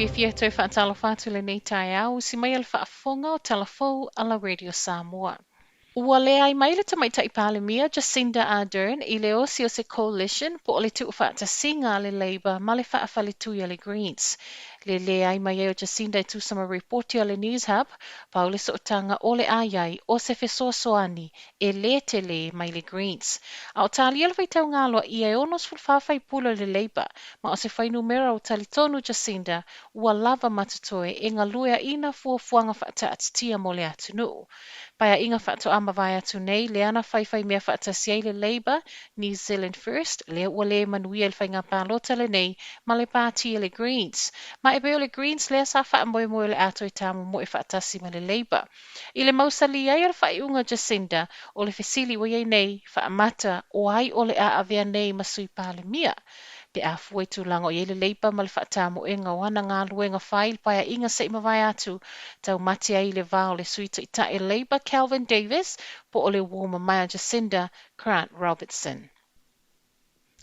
fia te whaatalo whātu le nei tai au, si mai al whaafonga o talafou ala Radio Samoa. Ua le ai mai le tamaita i pale mia Jacinda Ardern I le osi o se coalition po o le tu whaata singa le Labour ma le whaafale tuia le Greens. Le ai mai o Jacinda I tu sama reporti o le News Hub pa o le sootanga o le aiai o se fesoa soani e le te le mai le Greens. A o tali alwai tau ngalo I e onos fulfawhai pula le Labour ma o se whai numera o tali tonu Jacinda ua lava matatoe e ngā luea ina fuafuanga whaata atitia mo le atunu. Paia inga whaato ama vai atu nei, le ana whaiwhai mea whaatasiai le Labour, New Zealand First, le ua le manuia le whainga pālota le nei, ma le pātia le Greens. Ma e beo le Greens lea sa wha moe moe le ato I tāmu mo e whaatasi ma le Labour. I le mausali ai ar whaiunga Jacinda, o le fesili wa iei nei, whaamata o ai o le a avea nei masui pāle mia. Pe a fue tu lango I le Labour ma le whaatamo e ngā wana ngā luenga whail paia inga se ima vai atu, tau mate ai le vao le suita I ta e Labour Calvin Davis po o le warma Maya Jacinda Grant Robertson.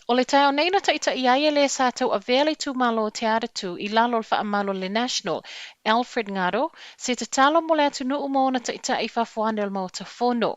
O le tau neina taita I ai le sa tau a vele tu malo te aratu I lalo le whaamalo le National, Alfred Ngaro, se te talo mo le atu nuu mo na taita I whafuane o le mauta fono.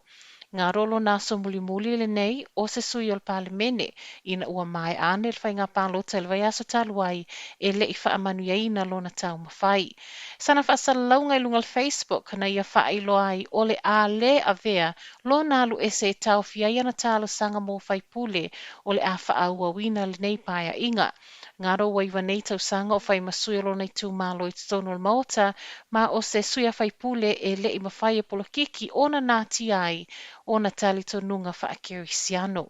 Ngā rolo nā so muli le nei o se sui o le palemene ina ua mai ane le whainga pālota le vai aso taluai e le I whaamanu ina lona tau mawhai. Sana whaasalaunga I lunga le Facebook na ia whaailoa ai o le a le a vea lo nālu e se tau fiai ana talo sanga mō whai pule o le a whaaua wina le nei paia inga. Ngā ro waiwa nei tau sanga o whai masui lo nei tū mālo I tono le maota ma o se suia whai pule e le I mawhai e polo kiki ona nāti ai ona tali tonunga whaakerisiano.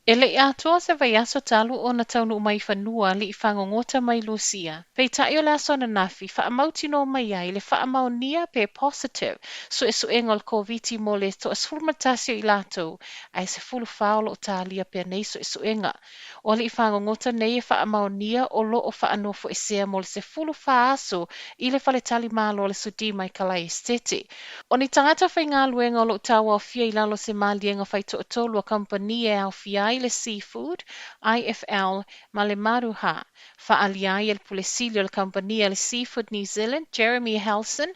E le atoa se vai aso talu o na taunu mai whanua li I whangongota mai Lucia. Pei tai o le aso na nafi, whaamauti no mai ai le whaamau nia pe positive, so e suengol COVID mo le to as fulmatasio I lato, ai se fulu whaolo o talia pe nei so e suenga. O li I whangongota nei e whaamau nia o lo o whaanofo e sea mo le se fulu whaaso I le whale tali malo le sudi mai kalai estete. O ni tangata whai ngā luenga o lo tawa o fia I lalo se malienga whai to tolu a company e au fia le seafood, IFL, ma le maruha. Whaaliai el pulesili o le company le Seafood New Zealand, Jeremy Helson,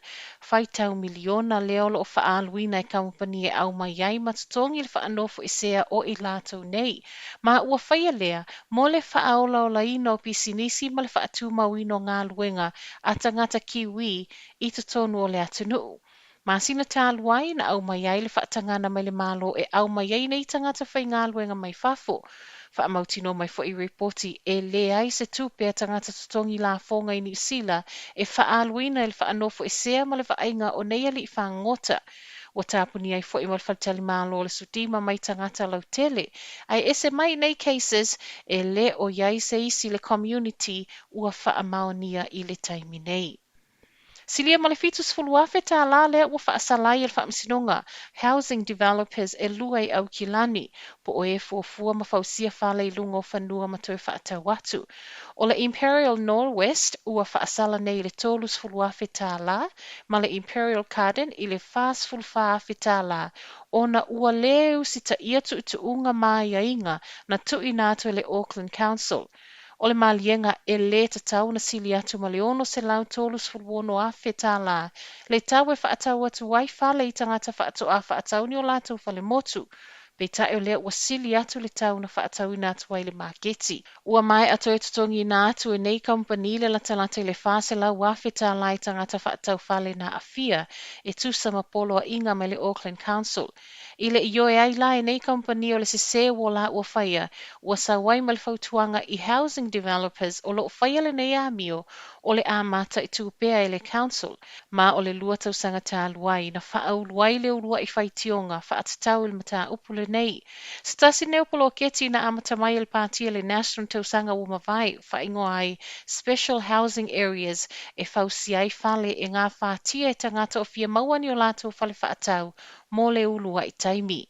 whai tau miliona leolo o whaaluina e company e au mai ai matutongi le whaanofo I sea o I lato nei. Ma ua whaia lea, mo le whaaola o laina o pisinisi ma le whaatu mawino ngā luenga a tangata kiwi I te tonu o le atunuu. Masina taluai na au mai ai le whaatangana mai le malo e au mai ai nei tangata whai ngā luenga mai whafo. Whaamauti no mai fo I reporti e le ai se tupe a tangata tutongi la fonga I New Zealand e whaaluina e le whaanofo e sea ma le whainga o nei ali I whangota. Wa tāpuni ai fo I mal whaltali malo le sutima mai tangata lau tele. Ai ese mai nei cases e le o iai se isi le community ua whaamaonia I le taimi nei. Silia malefitus fuluafe ta la lea ua whaasalai el whaamsinonga, housing developers e lua I au kilani, po o e fuafua mawhausia whale I lungo whanua matoe whaatau watu. O le Imperial Northwest ua whaasala nei le tolus fuluafe ta la, ma le Imperial Garden I le fast fulfaafe ta la, ona ua leu sita ia tu unga mai inga na tui nato le Auckland Council. O le malienga e le tatau na sili atu ma le ono se lau tolus fulwono a feta la. Le tau e whaatau atu wai whale I tangata whaatau a whaatau ni o lātou whale motu. Pe tae o lea ua sili atu le tau na whaatau ina atu wai le maketi. Ua mai atu e tutongi ina atu e nei company le latalata I le whase lau a feta la I tangata whaatau whale na afia e tu sama polo a inga mai le Auckland Council. I le ioe ai la e nei company o le se wo la ua whaia, ua sa wai mal fautuanga I housing developers o lo whaia le nei amio o le amata I tūpea e le council, ma o le lua tau sanga tā luai na whaau luai le urua I whaitionga whaatatau il mata upule nei. Stasi neopolo keti na amata mai il pātia le national tau sanga ua mawai, whaingo ai special housing areas e whausi ai whale e ngā whātia e tangata o fia mauani o lātou whale whaatau mō le ulua I taimi.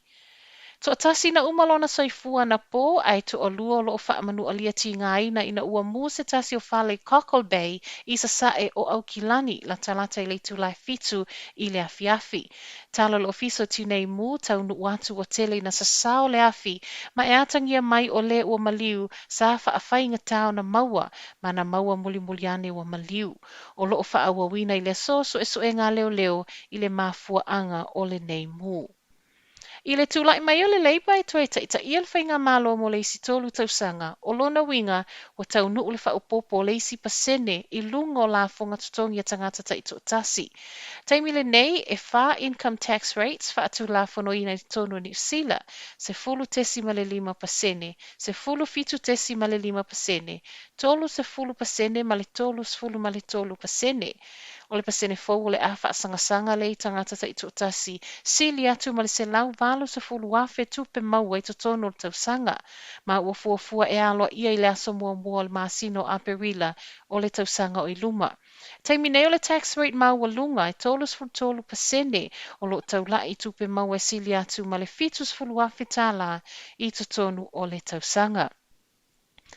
Toʻatasi na umalona soifua na po ai toʻalua o loo whaamanualia tīngaina ina ua mū se tasi o whale Cockle Bay i sa sae o Aukilani la talata i le tūlai fitu i le afiafi. Tala lo fiso tinei mū tau nu watu o tele na sasao le afi ma e atangia mai o le ua maliu sa whaawhainga tau na maua ma na maua muli muliane ua maliu. O loo whaawawina i le so e so e ngā leo leo i le mafua anga o le nei mū. I le tūlai mai o le leiba e toe ta ia le whainga malo mo le isi tolu tausanga o lona winga o tau nuu le whaupopo le isi pasene i lunga o la fonga tutongi a tangata ta i tōtasi. Taimi le nei e wha income tax rates wha atu la fono ina i tonu ni usila se fulu tesi ma le 5%, se fulu fitu tesi ma le 5%, tolu se fulu pasene ma le tolu se fulu ma le tolu pasene. O le pasene fou le a whaasangasanga le i tangata ta i tōtasi, sili atu ma le se lau valo se fulu wafe tupe maua i totono le tausanga, ma ua fuafua e aloa ia i le aso mua le masino a perila o le tausanga o iluma. Taimi nei o le tax rate maua lunga e tolu se fulu tolu pasene o lo taula i tupe maua e sili atu ma le fitu se fulu wafe tala i totono o le tausanga.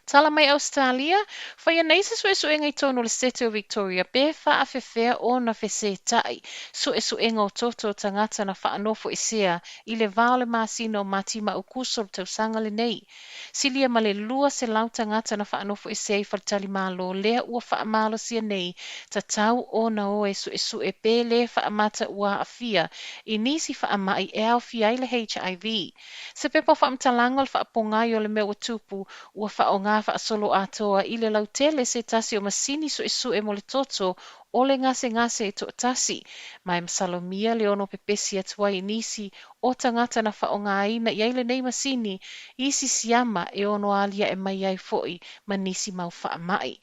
Tala mai Australia, whaia nei se suenga i tono le state o Victoria, be wha a whewhea o na whese tai, suenga o toto tangata na wha anofo isea, i le vao le masino mati ma ukuso le tausanga le nei. Silia ma le lua se lau tangata na wha anofo isea i whaitali malo, lea ua wha amalo sia nei, ta tau o na oe sue be le wha amata ua a fia, i nisi wha amai e au fia i le HIV. Se pepa wha amtalango le wha apongai o le mea tupu, ua wha o ngā wha solo atoa i le lautele se tasi o masini sue mo le toto o le ngase e tōtasi. Mai msalomia le ono pepesi atua i nisi o tangata na wha o ngā ina i eile nei masini isi siama e ono alia e mai ai foi ma nisi mau wha amai.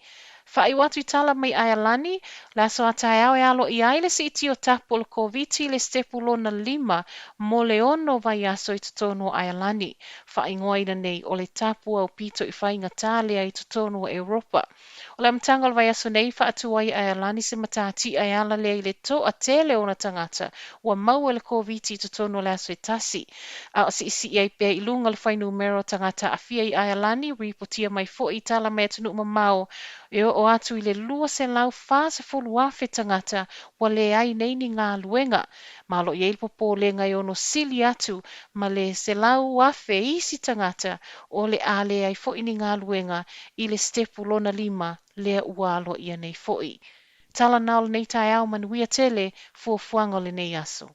Whai watu i tala mai Aialani, la so atai au e alo i aile si iti o tapo le koviti le stepu lona 5 mo le ono vai aso i totono Aialani. Whai ngoaina nei o le tapu au pito i whainga tālea i totono o Europa. O le amtangal vai aso nei wha atua i Aialani se matati ai ala le i le to a tele o na tangata ua mau le koviti i totono le aso i tasi. A o si isi i pe i lunga le whai numero tangata a fia i Aialani, ripotia mai fo i tala mea tunu mamau e o atu i le lua se lau whasa fulu wafe tangata wa le ai nei ni ngā luenga. Ma lo i eilpopo le ngai ono sili atu ma le se lau wafe isi tangata o le ale ai fo ini ngā luenga i le stepu lona 5 lea ualo i nei foi. Tala nao le nei tai au manuia tele fuafuanga le nei aso.